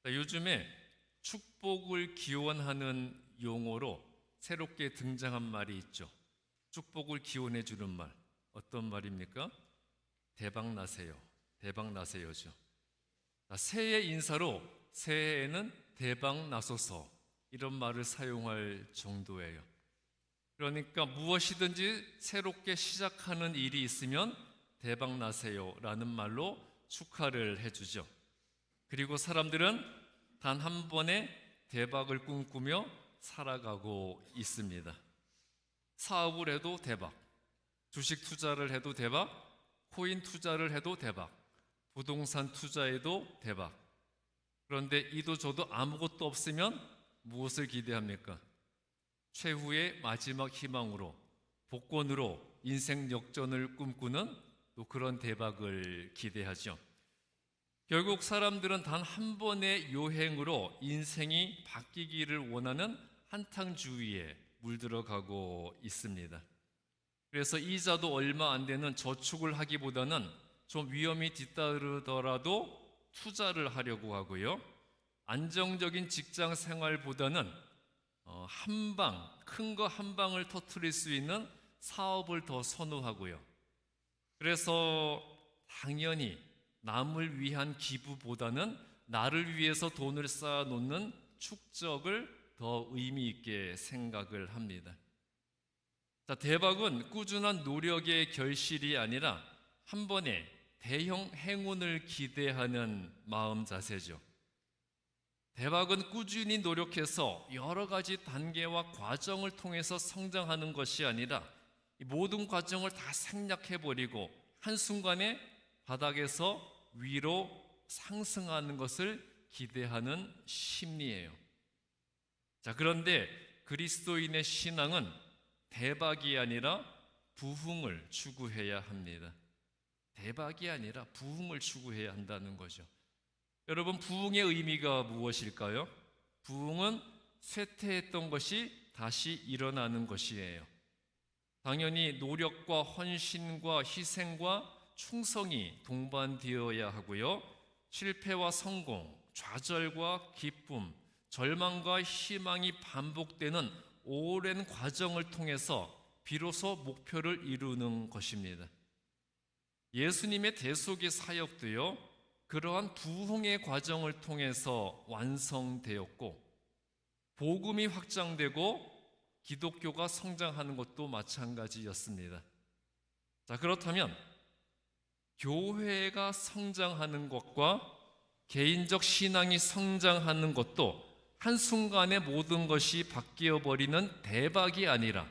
요즘에 축복을 기원하는 용어로 새롭게 등장한 말이 있죠. 축복을 기원해 주는 말. 어떤 말입니까? 대박 나세요. 대박 나세요죠. 새해 인사로 새해에는 대박 나소서 이런 말을 사용할 정도예요. 그러니까 무엇이든지 새롭게 시작하는 일이 있으면 대박 나세요 라는 말로 축하를 해주죠. 그리고 사람들은 단 한 번의 대박을 꿈꾸며 살아가고 있습니다. 사업을 해도 대박, 주식 투자를 해도 대박, 코인 투자를 해도 대박, 부동산 투자에도 대박. 그런데 이도 저도 아무것도 없으면 무엇을 기대합니까? 최후의 마지막 희망으로, 복권으로 인생 역전을 꿈꾸는 또 그런 대박을 기대하죠. 결국 사람들은 단 한 번의 요행으로 인생이 바뀌기를 원하는 한탕주의에 물들어가고 있습니다. 그래서 이자도 얼마 안 되는 저축을 하기보다는 좀 위험이 뒤따르더라도 투자를 하려고 하고요. 안정적인 직장 생활보다는 큰 거 한 방을 터뜨릴 수 있는 사업을 더 선호하고요. 그래서 당연히 남을 위한 기부보다는 나를 위해서 돈을 쌓아놓는 축적을 더 의미 있게 생각을 합니다. 자, 대박은 꾸준한 노력의 결실이 아니라 한 번의 대형 행운을 기대하는 마음 자세죠. 대박은 꾸준히 노력해서 여러 가지 단계와 과정을 통해서 성장하는 것이 아니라 모든 과정을 다 생략해버리고 한순간에 바닥에서 위로 상승하는 것을 기대하는 심리예요. 자, 그런데 그리스도인의 신앙은 대박이 아니라 부흥을 추구해야 합니다. 대박이 아니라 부흥을 추구해야 한다는 거죠. 여러분, 부흥의 의미가 무엇일까요? 부흥은 쇠퇴했던 것이 다시 일어나는 것이에요. 당연히 노력과 헌신과 희생과 충성이 동반되어야 하고요. 실패와 성공, 좌절과 기쁨, 절망과 희망이 반복되는 오랜 과정을 통해서 비로소 목표를 이루는 것입니다. 예수님의 대속의 사역도요, 그러한 부흥의 과정을 통해서 완성되었고, 복음이 확장되고 기독교가 성장하는 것도 마찬가지였습니다. 자, 그렇다면 교회가 성장하는 것과 개인적 신앙이 성장하는 것도 한순간에 모든 것이 바뀌어버리는 대박이 아니라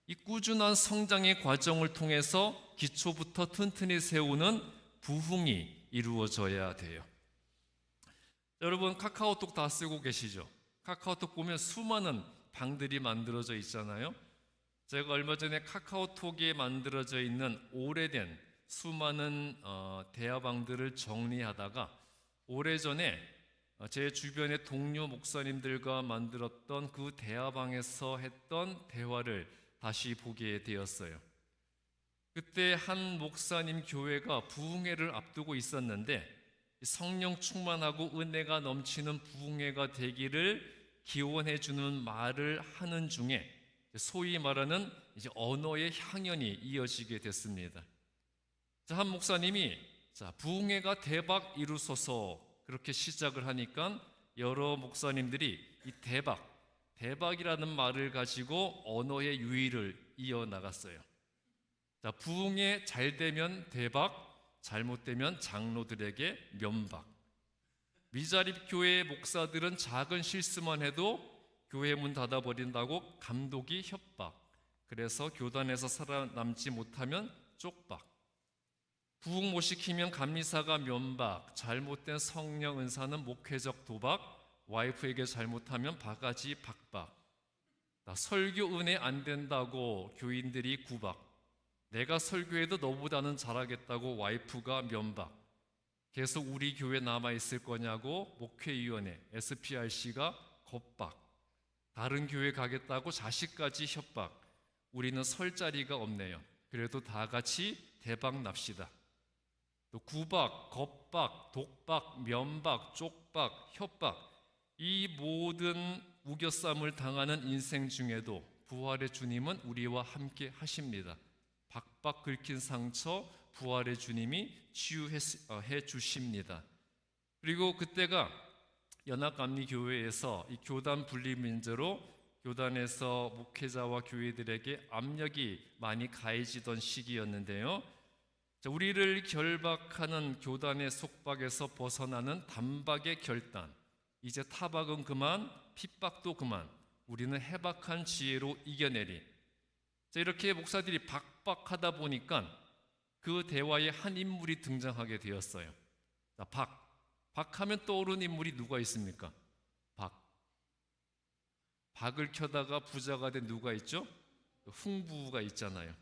이 꾸준한 성장의 과정을 통해서 기초부터 튼튼히 세우는 부흥이 이루어져야 돼요. 여러분, 카카오톡 다 쓰고 계시죠? 카카오톡 보면 수많은 방들이 만들어져 있잖아요. 제가 얼마 전에 카카오톡에 만들어져 있는 오래된 수많은 대화방들을 정리하다가 오래전에 제 주변의 동료 목사님들과 만들었던 그 대화방에서 했던 대화를 다시 보게 되었어요. 그때 한 목사님 교회가 부흥회를 앞두고 있었는데 성령 충만하고 은혜가 넘치는 부흥회가 되기를 기원해 주는 말을 하는 중에 소위 말하는 이제 언어의 향연이 이어지게 됐습니다. 한 목사님이 부흥회가 대박 이루소서 그렇게 시작을 하니까 여러 목사님들이 이 대박이라는 말을 가지고 언어의 유의를 이어나갔어요. 부흥회 잘 되면 대박, 잘못되면 장로들에게 면박. 미자립 교회 목사들은 작은 실수만 해도 교회 문 닫아버린다고 감독이 협박. 그래서 교단에서 살아남지 못하면 쪽박. 부흥 못 시키면 감리사가 면박. 잘못된 성령 은사는 목회적 도박. 와이프에게 잘못하면 바가지 박박. 설교 은혜 안 된다고 교인들이 구박. 내가 설교해도 너보다는 잘하겠다고 와이프가 면박. 계속 우리 교회 남아있을 거냐고 목회위원회 SPRC가 겁박. 다른 교회 가겠다고 자식까지 협박. 우리는 설 자리가 없네요. 그래도 다 같이 대박 납시다. 또 구박, 겁박, 독박, 면박, 쪽박, 협박, 이 모든 우겨쌈을 당하는 인생 중에도 부활의 주님은 우리와 함께 하십니다. 박박 긁힌 상처 부활의 주님이 치유해 주십니다. 그리고 그때가 연합감리교회에서 이 교단 분리 문제로 교단에서 목회자와 교회들에게 압력이 많이 가해지던 시기였는데요. 우리를 결박하는 교단의 속박에서 벗어나는 단박의 결단, 이제 타박은 그만, 핍박도 그만, 우리는 해박한 지혜로 이겨내리. 이렇게 목사들이 박박하다 보니까 그 대화에 한 인물이 등장하게 되었어요. 박하면 떠오르는 인물이 누가 있습니까? 박을 켜다가 부자가 된 누가 있죠? 흥부가 있잖아요.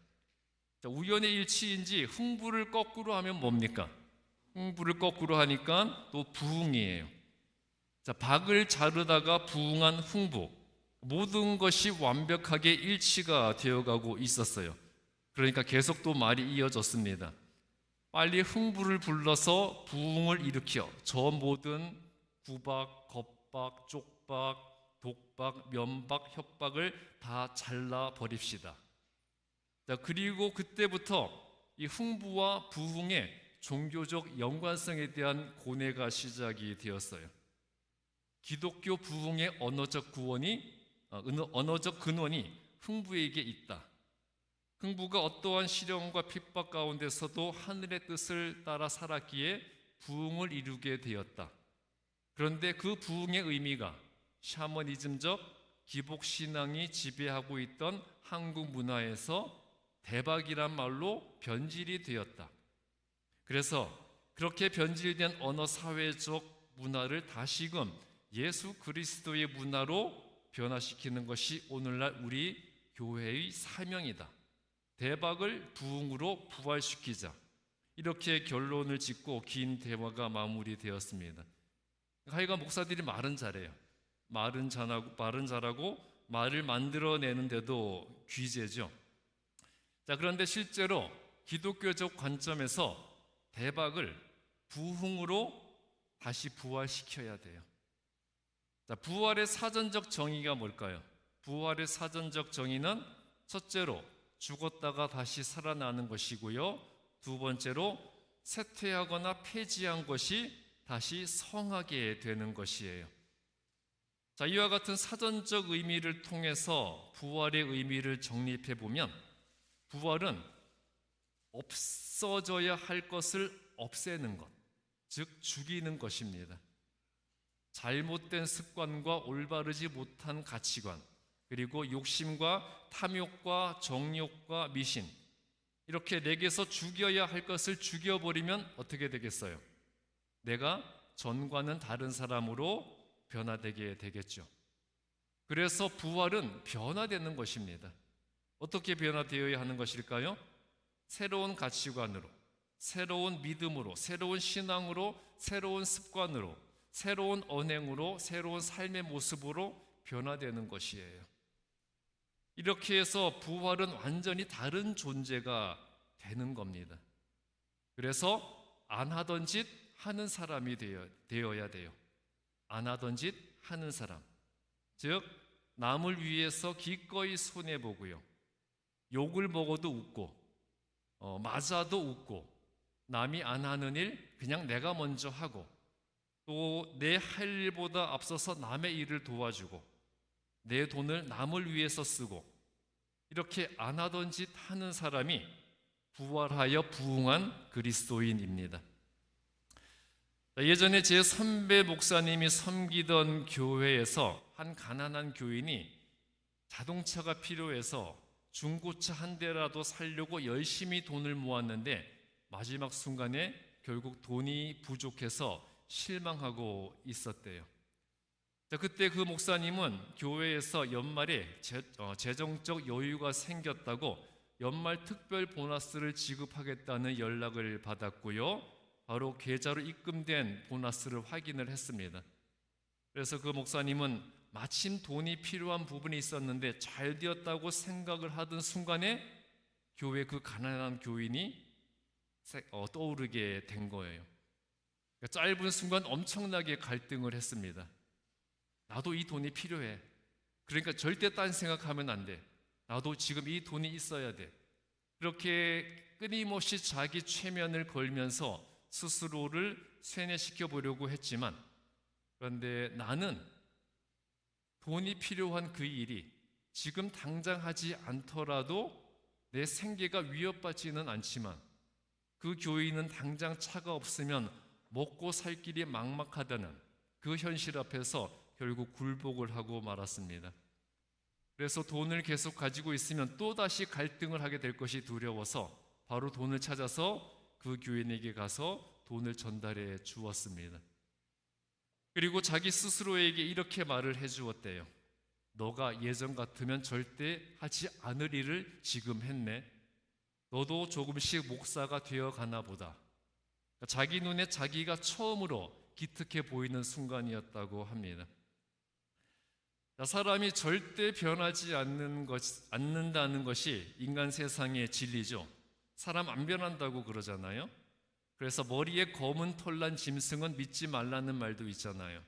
우연의 일치인지 흥부를 거꾸로 하면 뭡니까? 흥부를 거꾸로 하니까 또 부흥이에요. 박을 자르다가 부흥한 흥부, 모든 것이 완벽하게 일치가 되어가고 있었어요. 그러니까 계속 또 말이 이어졌습니다. 빨리 흥부를 불러서 부흥을 일으켜 저 모든 구박, 겁박, 쪽박, 독박, 면박, 협박을 다 잘라버립시다. 그리고 그때부터 이 흥부와 부흥의 종교적 연관성에 대한 고뇌가 시작이 되었어요. 기독교 부흥의 언어적 근원이 흥부에게 있다. 흥부가 어떠한 시련과 핍박 가운데서도 하늘의 뜻을 따라 살았기에 부흥을 이루게 되었다. 그런데 그 부흥의 의미가 샤머니즘적 기복신앙이 지배하고 있던 한국 문화에서 대박이란 말로 변질이 되었다. 그래서 그렇게 변질된 언어 사회적 문화를 다시금 예수 그리스도의 문화로 변화시키는 것이 오늘날 우리 교회의 사명이다. 대박을 부흥으로 부활시키자. 이렇게 결론을 짓고 긴 대화가 마무리되었습니다. 하여간 목사들이 말은 잘해요. 말은 잘하고 말을 만들어내는데도 귀재죠. 그런데 실제로 기독교적 관점에서 대박을 부흥으로 다시 부활시켜야 돼요. 부활의 사전적 정의가 뭘까요? 부활의 사전적 정의는 첫째로 죽었다가 다시 살아나는 것이고요. 두 번째로 쇠퇴하거나 폐지한 것이 다시 성하게 되는 것이에요. 이와 같은 사전적 의미를 통해서 부활의 의미를 정립해 보면 부활은 없어져야 할 것을 없애는 것, 즉 죽이는 것입니다. 잘못된 습관과 올바르지 못한 가치관, 그리고 욕심과 탐욕과 정욕과 미신, 이렇게 내게서 죽여야 할 것을 죽여버리면 어떻게 되겠어요? 내가 전과는 다른 사람으로 변화되게 되겠죠. 그래서 부활은 변화되는 것입니다. 어떻게 변화되어야 하는 것일까요? 새로운 가치관으로, 새로운 믿음으로, 새로운 신앙으로, 새로운 습관으로, 새로운 언행으로, 새로운 삶의 모습으로 변화되는 것이에요. 이렇게 해서 부활은 완전히 다른 존재가 되는 겁니다. 그래서 안 하던 짓 하는 사람이 되어야 돼요. 안 하던 짓 하는 사람, 즉 남을 위해서 기꺼이 손해보고요, 욕을 먹어도 웃고 맞아도 웃고, 남이 안 하는 일 그냥 내가 먼저 하고, 또 내 할 일보다 앞서서 남의 일을 도와주고, 내 돈을 남을 위해서 쓰고, 이렇게 안 하던 짓 하는 사람이 부활하여 부흥한 그리스도인입니다. 예전에 제 선배 목사님이 섬기던 교회에서 한 가난한 교인이 자동차가 필요해서 중고차 한 대라도 살려고 열심히 돈을 모았는데 마지막 순간에 결국 돈이 부족해서 실망하고 있었대요. 그때 그 목사님은 교회에서 연말에 재정적 여유가 생겼다고 연말 특별 보너스를 지급하겠다는 연락을 받았고요, 바로 계좌로 입금된 보너스를 확인을 했습니다. 그래서 그 목사님은 마침 돈이 필요한 부분이 있었는데 잘 되었다고 생각을 하던 순간에 교회 그 가난한 교인이 떠오르게 된 거예요. 그러니까 짧은 순간 엄청나게 갈등을 했습니다. 나도 이 돈이 필요해. 그러니까 절대 딴 생각하면 안 돼. 나도 지금 이 돈이 있어야 돼. 그렇게 끊임없이 자기 최면을 걸면서 스스로를 세뇌시켜 보려고 했지만, 그런데 나는 돈이 필요한 그 일이 지금 당장 하지 않더라도 내 생계가 위협받지는 않지만, 그 교인은 당장 차가 없으면 먹고 살 길이 막막하다는 그 현실 앞에서 결국 굴복을 하고 말았습니다. 그래서 돈을 계속 가지고 있으면 또다시 갈등을 하게 될 것이 두려워서 바로 돈을 찾아서 그 교인에게 가서 돈을 전달해 주었습니다. 그리고 자기 스스로에게 이렇게 말을 해 주었대요. 너가 예전 같으면 절대 하지 않을 일을 지금 했네. 너도 조금씩 목사가 되어 가나 보다. 자기 눈에 자기가 처음으로 기특해 보이는 순간이었다고 합니다. 사람이 절대 변하지 않는다는 것이 인간 세상의 진리죠. 사람 안 변한다고 그러잖아요. 그래서 머리에 검은 털난 짐승은 믿지 말라는 말도 있잖아요.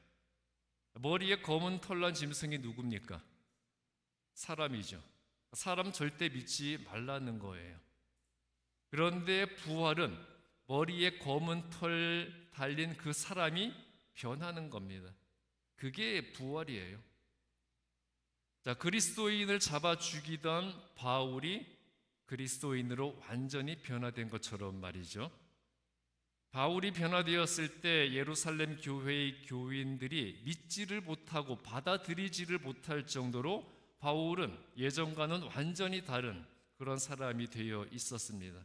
머리에 검은 털난 짐승이 누굽니까? 사람이죠. 사람 절대 믿지 말라는 거예요. 그런데 부활은 머리에 검은 털 달린 그 사람이 변하는 겁니다. 그게 부활이에요. 자, 그리스도인을 잡아 죽이던 바울이 그리스도인으로 완전히 변화된 것처럼 말이죠. 바울이 변화되었을 때 예루살렘 교회의 교인들이 믿지를 못하고 받아들이지를 못할 정도로 바울은 예전과는 완전히 다른 그런 사람이 되어 있었습니다.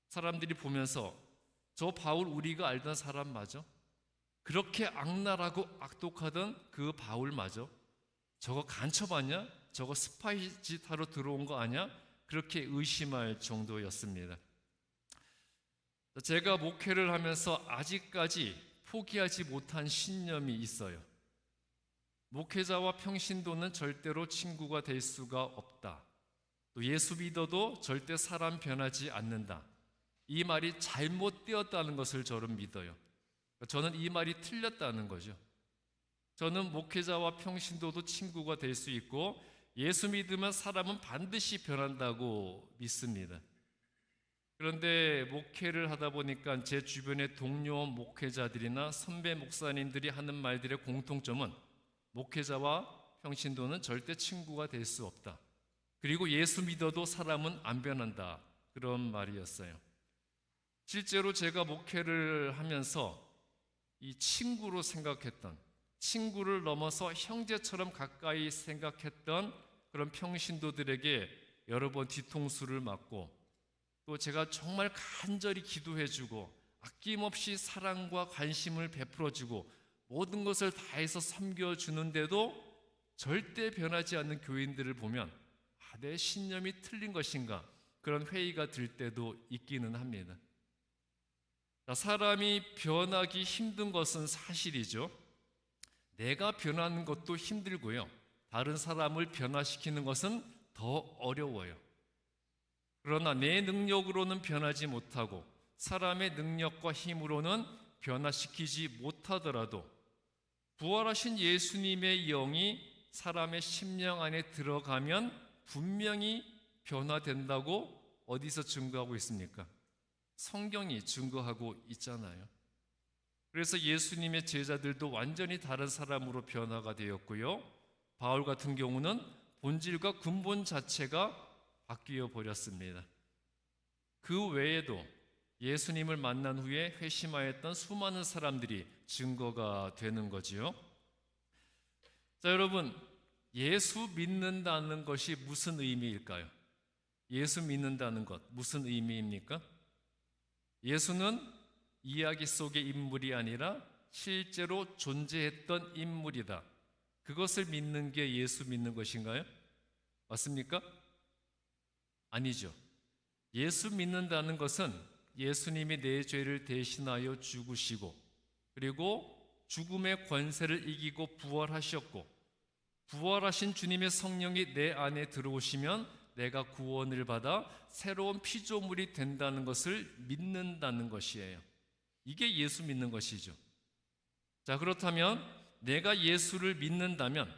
사람들이 보면서 저 바울 우리가 알던 사람 맞아? 그렇게 악랄하고 악독하던 그 바울 맞아? 저거 간첩 아니야? 저거 스파이 짓 하러 들어온 거 아니야? 그렇게 의심할 정도였습니다. 제가 목회를 하면서 아직까지 포기하지 못한 신념이 있어요. 목회자와 평신도는 절대로 친구가 될 수가 없다. 또 예수 믿어도 절대 사람 변하지 않는다. 이 말이 잘못되었다는 것을 저는 믿어요. 저는 이 말이 틀렸다는 거죠. 저는 목회자와 평신도도 친구가 될 수 있고 예수 믿으면 사람은 반드시 변한다고 믿습니다. 그런데 목회를 하다 보니까 제 주변의 동료 목회자들이나 선배 목사님들이 하는 말들의 공통점은 목회자와 평신도는 절대 친구가 될 수 없다. 그리고 예수 믿어도 사람은 안 변한다. 그런 말이었어요. 실제로 제가 목회를 하면서 이 친구로 생각했던, 친구를 넘어서 형제처럼 가까이 생각했던 그런 평신도들에게 여러 번 뒤통수를 맞고, 또 제가 정말 간절히 기도해주고 아낌없이 사랑과 관심을 베풀어주고 모든 것을 다해서 섬겨주는데도 절대 변하지 않는 교인들을 보면 내 신념이 틀린 것인가, 그런 회의가 들 때도 있기는 합니다. 사람이 변하기 힘든 것은 사실이죠. 내가 변하는 것도 힘들고요. 다른 사람을 변화시키는 것은 더 어려워요. 그러나 내 능력으로는 변하지 못하고 사람의 능력과 힘으로는 변화시키지 못하더라도 부활하신 예수님의 영이 사람의 심령 안에 들어가면 분명히 변화된다고 어디서 증거하고 있습니까? 성경이 증거하고 있잖아요. 그래서 예수님의 제자들도 완전히 다른 사람으로 변화가 되었고요. 바울 같은 경우는 본질과 근본 자체가 바뀌어 버렸습니다. 그 외에도 예수님을 만난 후에 회심하였던 수많은 사람들이 증거가 되는 거지요. 자, 여러분, 예수 믿는다는 것이 무슨 의미일까요? 예수 믿는다는 것 무슨 의미입니까? 예수는 이야기 속의 인물이 아니라 실제로 존재했던 인물이다. 그것을 믿는 게 예수 믿는 것인가요? 맞습니까? 아니죠. 예수 믿는다는 것은 예수님이 내 죄를 대신하여 죽으시고, 그리고 죽음의 권세를 이기고 부활하셨고, 부활하신 주님의 성령이 내 안에 들어오시면 내가 구원을 받아 새로운 피조물이 된다는 것을 믿는다는 것이에요. 이게 예수 믿는 것이죠. 자, 그렇다면 내가 예수를 믿는다면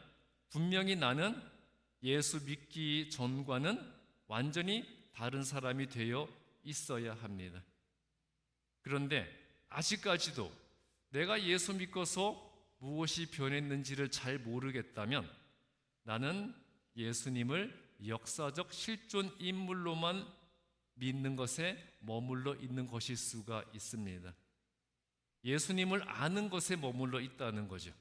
분명히 나는 예수 믿기 전과는 완전히 다른 사람이 되어 있어야 합니다. 그런데 아직까지도 내가 예수 믿고서 무엇이 변했는지를 잘 모르겠다면 나는 예수님을 역사적 실존 인물로만 믿는 것에 머물러 있는 것일 수가 있습니다. 예수님을 아는 것에 머물러 있다는 거죠.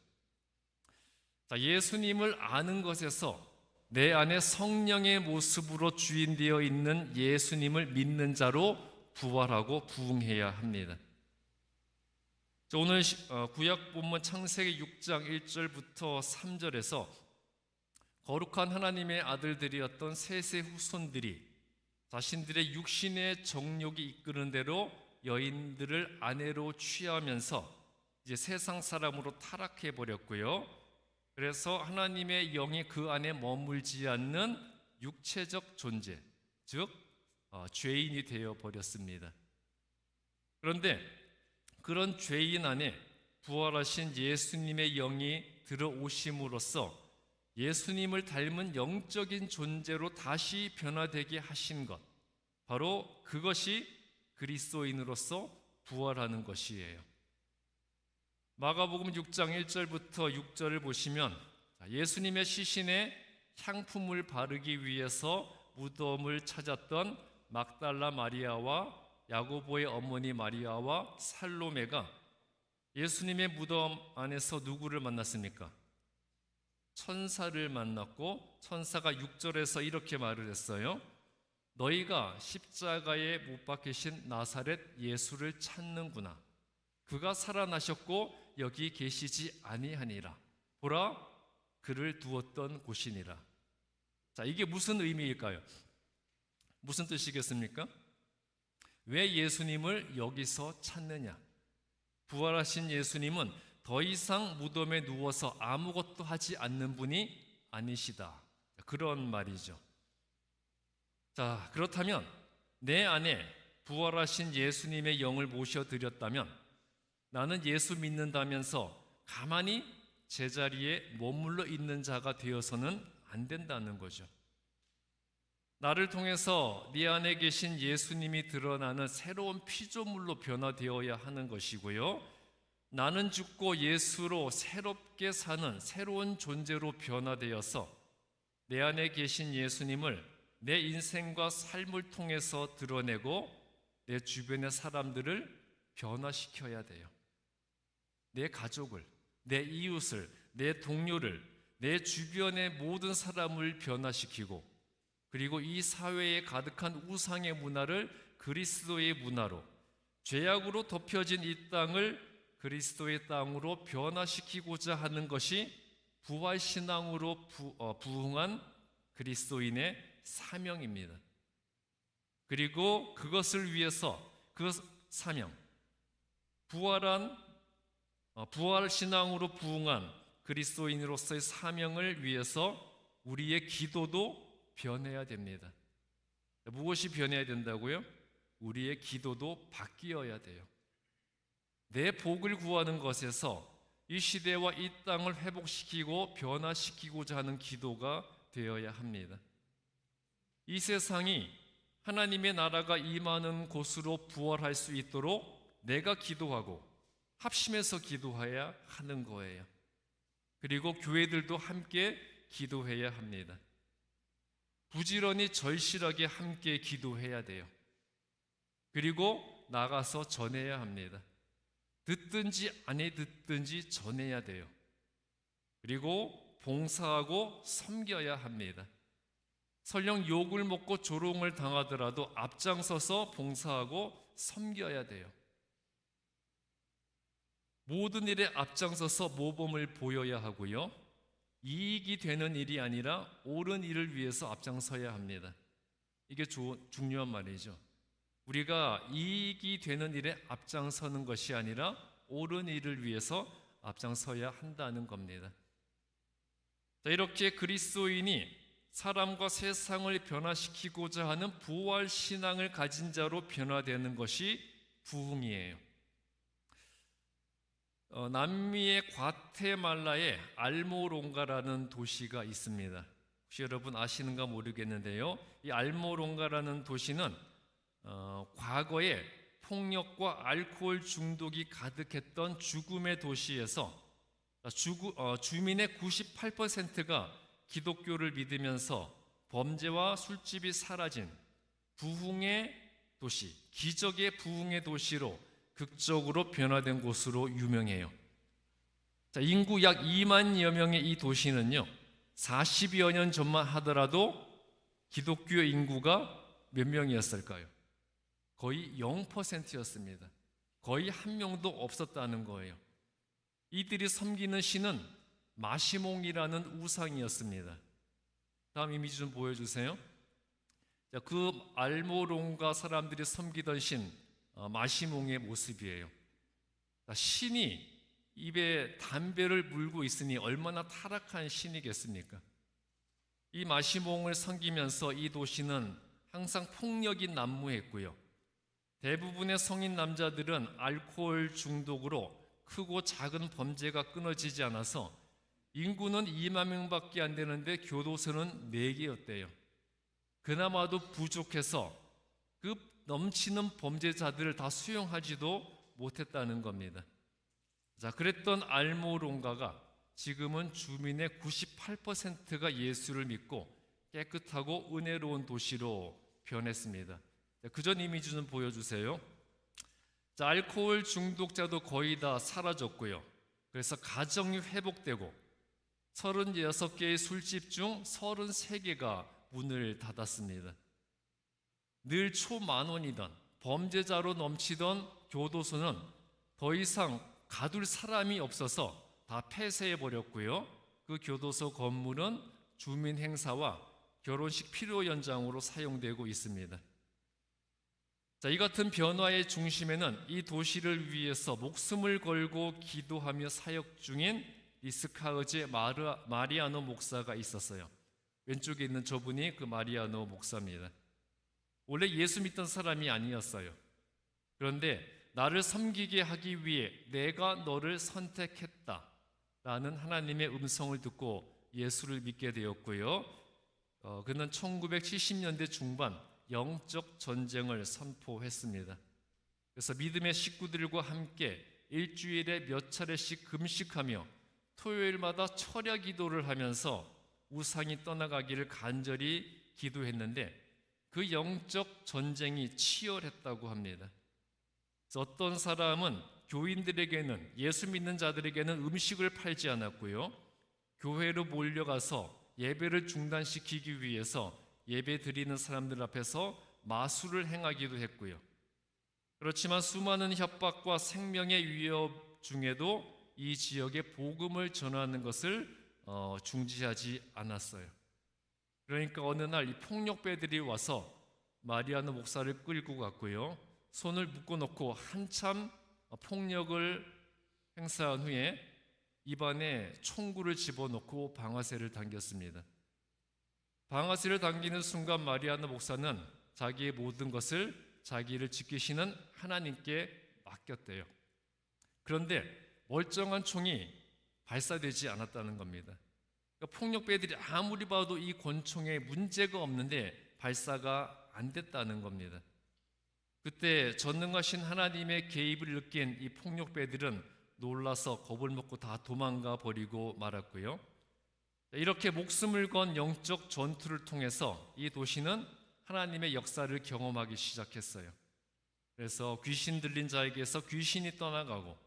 자, 예수님을 아는 것에서 내 안에 성령의 모습으로 주인되어 있는 예수님을 믿는 자로 부활하고 부흥해야 합니다. 오늘 구약 본문 창세기 6장 1절부터 3절에서 거룩한 하나님의 아들들이었던 셋의 후손들이 자신들의 육신의 정욕이 이끄는 대로 여인들을 아내로 취하면서 이제 세상 사람으로 타락해 버렸고요. 그래서 하나님의 영이 그 안에 머물지 않는 육체적 존재, 즉 죄인이 되어 버렸습니다. 그런데 그런 죄인 안에 부활하신 예수님의 영이 들어오심으로써 예수님을 닮은 영적인 존재로 다시 변화되게 하신 것, 바로 그것이 그리스도인으로서 부활하는 것이에요. 마가복음 6장 1절부터 6절을 보시면 예수님의 시신에 향품을 바르기 위해서 무덤을 찾았던 막달라 마리아와 야고보의 어머니 마리아와 살로메가 예수님의 무덤 안에서 누구를 만났습니까? 천사를 만났고, 천사가 6절에서 이렇게 말을 했어요. 너희가 십자가에 못 박히신 나사렛 예수를 찾는구나. 그가 살아나셨고 여기 계시지 아니하니라. 보라, 그를 두었던 곳이니라. 자, 이게 무슨 의미일까요? 무슨 뜻이겠습니까? 왜 예수님을 여기서 찾느냐? 부활하신 예수님은 더 이상 무덤에 누워서 아무것도 하지 않는 분이 아니시다. 그런 말이죠. 자, 그렇다면 내 안에 부활하신 예수님의 영을 모셔드렸다면 나는 예수 믿는다면서 가만히 제자리에 머물러 있는 자가 되어서는 안 된다는 거죠. 나를 통해서 네 안에 계신 예수님이 드러나는 새로운 피조물로 변화되어야 하는 것이고요. 나는 죽고 예수로 새롭게 사는 새로운 존재로 변화되어서 내 안에 계신 예수님을 내 인생과 삶을 통해서 드러내고 내 주변의 사람들을 변화시켜야 돼요. 내 가족을, 내 이웃을, 내 동료를, 내 주변의 모든 사람을 변화시키고, 그리고 이 사회에 가득한 우상의 문화를 그리스도의 문화로, 죄악으로 덮여진 이 땅을 그리스도의 땅으로 변화시키고자 하는 것이 부활신앙으로 부흥한 그리스도인의 사명입니다. 그리고 그것을 위해서 그 사명, 부활신앙으로 부흥한 그리스도인으로서의 사명을 위해서 우리의 기도도 변해야 됩니다. 무엇이 변해야 된다고요? 우리의 기도도 바뀌어야 돼요. 내 복을 구하는 것에서 이 시대와 이 땅을 회복시키고 변화시키고자 하는 기도가 되어야 합니다. 이 세상이 하나님의 나라가 임하는 곳으로 부활할 수 있도록 내가 기도하고 합심해서 기도해야 하는 거예요. 그리고 교회들도 함께 기도해야 합니다. 부지런히 절실하게 함께 기도해야 돼요. 그리고 나가서 전해야 합니다. 듣든지 아니 듣든지 전해야 돼요. 그리고 봉사하고 섬겨야 합니다. 설령 욕을 먹고 조롱을 당하더라도 앞장서서 봉사하고 섬겨야 돼요. 모든 일에 앞장서서 모범을 보여야 하고요. 이익이 되는 일이 아니라 옳은 일을 위해서 앞장서야 합니다. 이게 중요한 말이죠. 우리가 이익이 되는 일에 앞장서는 것이 아니라 옳은 일을 위해서 앞장서야 한다는 겁니다. 자, 이렇게 그리스도인이 사람과 세상을 변화시키고자 하는 부활 신앙을 가진 자로 변화되는 것이 부흥이에요. 남미의 과테말라에 알모롱가라는 도시가 있습니다. 혹시 여러분 아시는가 모르겠는데요. 이 알모롱가라는 도시는 과거에 폭력과 알코올 중독이 가득했던 죽음의 도시에서 주민의 98%가 기독교를 믿으면서 범죄와 술집이 사라진 부흥의 도시, 기적의 부흥의 도시로 극적으로 변화된 곳으로 유명해요. 인구 약 2만여 명의 이 도시는요, 40여 년 전만 하더라도 기독교 인구가 몇 명이었을까요? 거의 0%였습니다. 거의 한 명도 없었다는 거예요. 이들이 섬기는 신은 마시몽이라는 우상이었습니다. 다음 이미지 좀 보여주세요. 그 알모롱가 사람들이 섬기던 신 마시몽의 모습이에요. 신이 입에 담배를 물고 있으니 얼마나 타락한 신이겠습니까? 이 마시몽을 섬기면서 이 도시는 항상 폭력이 난무했고요. 대부분의 성인 남자들은 알코올 중독으로 크고 작은 범죄가 끊어지지 않아서 인구는 2만 명밖에 안 되는데 교도소는 4개였대요. 그나마도 부족해서 그 넘치는 범죄자들을 다 수용하지도 못했다는 겁니다. 그랬던 알모롱가가 지금은 주민의 98%가 예수를 믿고 깨끗하고 은혜로운 도시로 변했습니다. 그전 이미지 좀 보여주세요. 알코올 중독자도 거의 다 사라졌고요. 그래서 가정이 회복되고 36개의 술집 중 33개가 문을 닫았습니다. 늘 초만원이던 범죄자로 넘치던 교도소는 더 이상 가둘 사람이 없어서 다 폐쇄해버렸고요. 그 교도소 건물은 주민 행사와 결혼식 필요 연장으로 사용되고 있습니다. 이 같은 변화의 중심에는 이 도시를 위해서 목숨을 걸고 기도하며 사역 중인 리스카흐제 마리아노 목사가 있었어요. 왼쪽에 있는 저분이 그 마리아노 목사입니다. 원래 예수 믿던 사람이 아니었어요. 그런데 나를 섬기게 하기 위해 내가 너를 선택했다 라는 하나님의 음성을 듣고 예수를 믿게 되었고요. 그는 1970년대 중반 영적 전쟁을 선포했습니다. 그래서 믿음의 식구들과 함께 일주일에 몇 차례씩 금식하며 토요일마다 철야 기도를 하면서 우상이 떠나가기를 간절히 기도했는데 그 영적 전쟁이 치열했다고 합니다. 어떤 사람은 교인들에게는, 예수 믿는 자들에게는 음식을 팔지 않았고요. 교회로 몰려가서 예배를 중단시키기 위해서 예배 드리는 사람들 앞에서 마술을 행하기도 했고요. 그렇지만 수많은 협박과 생명의 위협 중에도 이 지역에 복음을 전하는 것을 중지하지 않았어요. 그러니까 어느 날 이 폭력배들이 와서 마리아노 목사를 끌고 갔고요. 손을 묶어놓고 한참 폭력을 행사한 후에 입안에 총구를 집어넣고 방아쇠를 당겼습니다. 방아쇠를 당기는 순간 마리아노 목사는 자기의 모든 것을 자기를 지키시는 하나님께 맡겼대요. 그런데 멀쩡한 총이 발사되지 않았다는 겁니다. 그러니까 폭력배들이 아무리 봐도 이 권총에 문제가 없는데 발사가 안 됐다는 겁니다. 그때 전능하신 하나님의 개입을 느낀 이 폭력배들은 놀라서 겁을 먹고 다 도망가 버리고 말았고요. 이렇게 목숨을 건 영적 전투를 통해서 이 도시는 하나님의 역사를 경험하기 시작했어요. 그래서 귀신 들린 자에게서 귀신이 떠나가고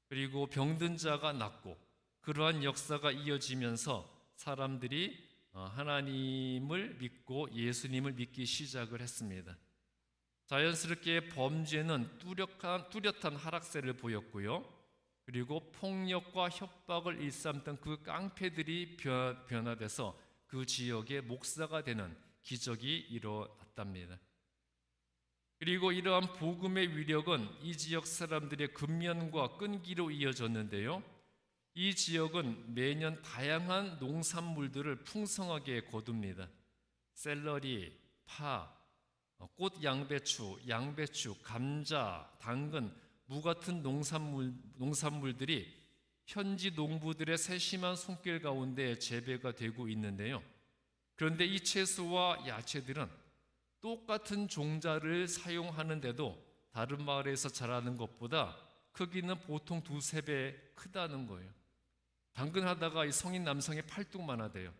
그리고 병든 자가 낫고 그러한 역사가 이어지면서 사람들이 하나님을 믿고 예수님을 믿기 시작을 했습니다. 자연스럽게 범죄는 뚜렷한 하락세를 보였고요. 그리고 폭력과 협박을 일삼던 그 깡패들이 변화돼서 그 지역의 목사가 되는 기적이 일어났답니다. 그리고 이러한 복음의 위력은 이 지역 사람들의 근면과 끈기로 이어졌는데요. 이 지역은 매년 다양한 농산물들을 풍성하게 거둡니다. 샐러리, 파, 꽃 양배추, 감자, 당근, 무 같은 농산물들이 현지 농부들의 세심한 손길 가운데 재배가 되고 있는데요. 그런데 이 채소와 야채들은 똑같은 종자를 사용하는데도 다른 마을에서 자라는 것보다 크기는 보통 2~3배 크다는 거예요. 당근 하다가 이 성인 남성의 팔뚝만 하대요.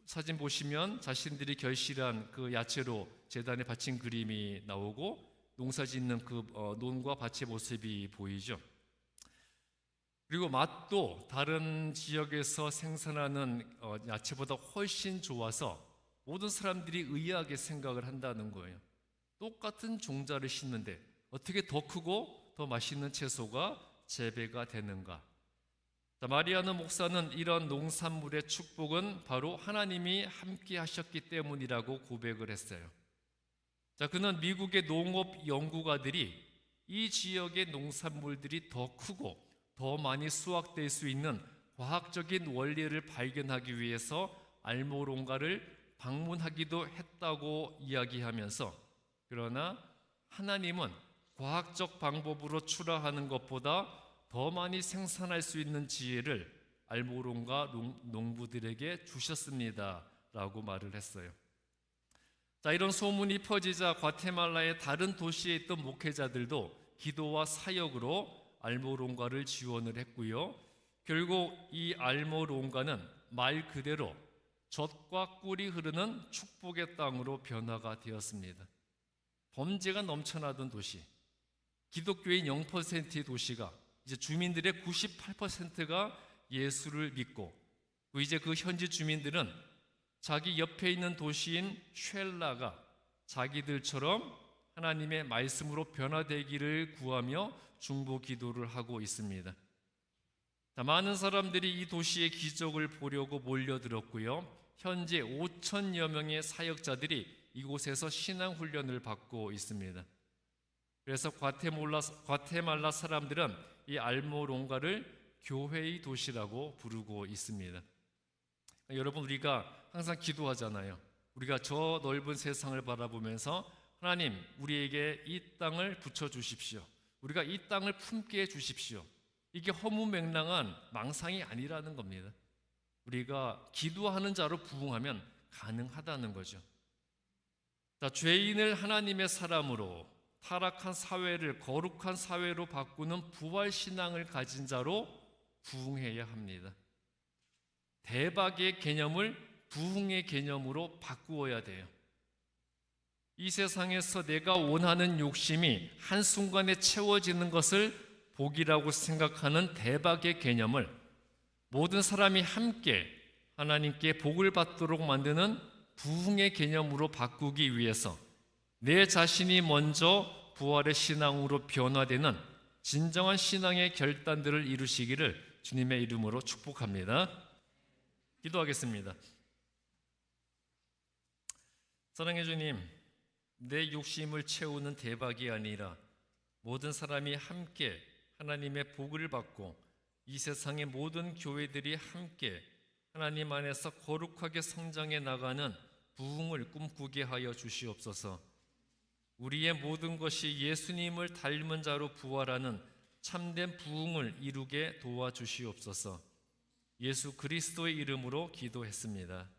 사진 보시면 자신들이 결실한 그 야채로 제단에 바친 그림이 나오고 농사 짓는 그 논과 밭의 모습이 보이죠. 그리고 맛도 다른 지역에서 생산하는 야채보다 훨씬 좋아서 모든 사람들이 의아하게 생각을 한다는 거예요. 똑같은 종자를 심는데 어떻게 더 크고 더 맛있는 채소가 재배가 되는가? 자, 마리아노 목사는 이런 농산물의 축복은 바로 하나님이 함께 하셨기 때문이라고 고백을 했어요. 자, 그는 미국의 농업 연구가들이 이 지역의 농산물들이 더 크고 더 많이 수확될 수 있는 과학적인 원리를 발견하기 위해서 알모론가를 방문하기도 했다고 이야기하면서, 그러나 하나님은 과학적 방법으로 출하하는 것보다 더 많이 생산할 수 있는 지혜를 알모론가 농부들에게 주셨습니다 라고 말을 했어요. 자, 이런 소문이 퍼지자 과테말라의 다른 도시에 있던 목회자들도 기도와 사역으로 알모론가를 지원을 했고요. 결국 이 알모론가는 말 그대로 젖과 꿀이 흐르는 축복의 땅으로 변화가 되었습니다. 범죄가 넘쳐나던 도시, 기독교인 0%의 도시가 이제 주민들의 98%가 예수를 믿고, 이제 그 현지 주민들은 자기 옆에 있는 도시인 쉘라가 자기들처럼 하나님의 말씀으로 변화되기를 구하며 중보 기도를 하고 있습니다. 자, 많은 사람들이 이 도시의 기적을 보려고 몰려들었고요. 현재 5천여 명의 사역자들이 이곳에서 신앙 훈련을 받고 있습니다. 그래서 과테말라 사람들은 이 알모론가를 교회의 도시라고 부르고 있습니다. 여러분, 우리가 항상 기도하잖아요. 우리가 저 넓은 세상을 바라보면서 하나님, 우리에게 이 땅을 붙여주십시오. 우리가 이 땅을 품게 해주십시오. 이게 허무맹랑한 망상이 아니라는 겁니다. 우리가 기도하는 자로 부응하면 가능하다는 거죠. 자, 죄인을 하나님의 사람으로, 타락한 사회를 거룩한 사회로 바꾸는 부활신앙을 가진 자로 부응해야 합니다. 대박의 개념을 부흥의 개념으로 바꾸어야 돼요. 이 세상에서 내가 원하는 욕심이 한순간에 채워지는 것을 복이라고 생각하는 대박의 개념을 모든 사람이 함께 하나님께 복을 받도록 만드는 부흥의 개념으로 바꾸기 위해서 내 자신이 먼저 부활의 신앙으로 변화되는 진정한 신앙의 결단들을 이루시기를 주님의 이름으로 축복합니다. 기도하겠습니다. 사랑해 주님, 내 욕심을 채우는 대박이 아니라 모든 사람이 함께 하나님의 복을 받고 이 세상의 모든 교회들이 함께 하나님 안에서 거룩하게 성장해 나가는 부흥을 꿈꾸게 하여 주시옵소서. 우리의 모든 것이 예수님을 닮은 자로 부활하는 참된 부흥을 이루게 도와주시옵소서. 예수 그리스도의 이름으로 기도했습니다.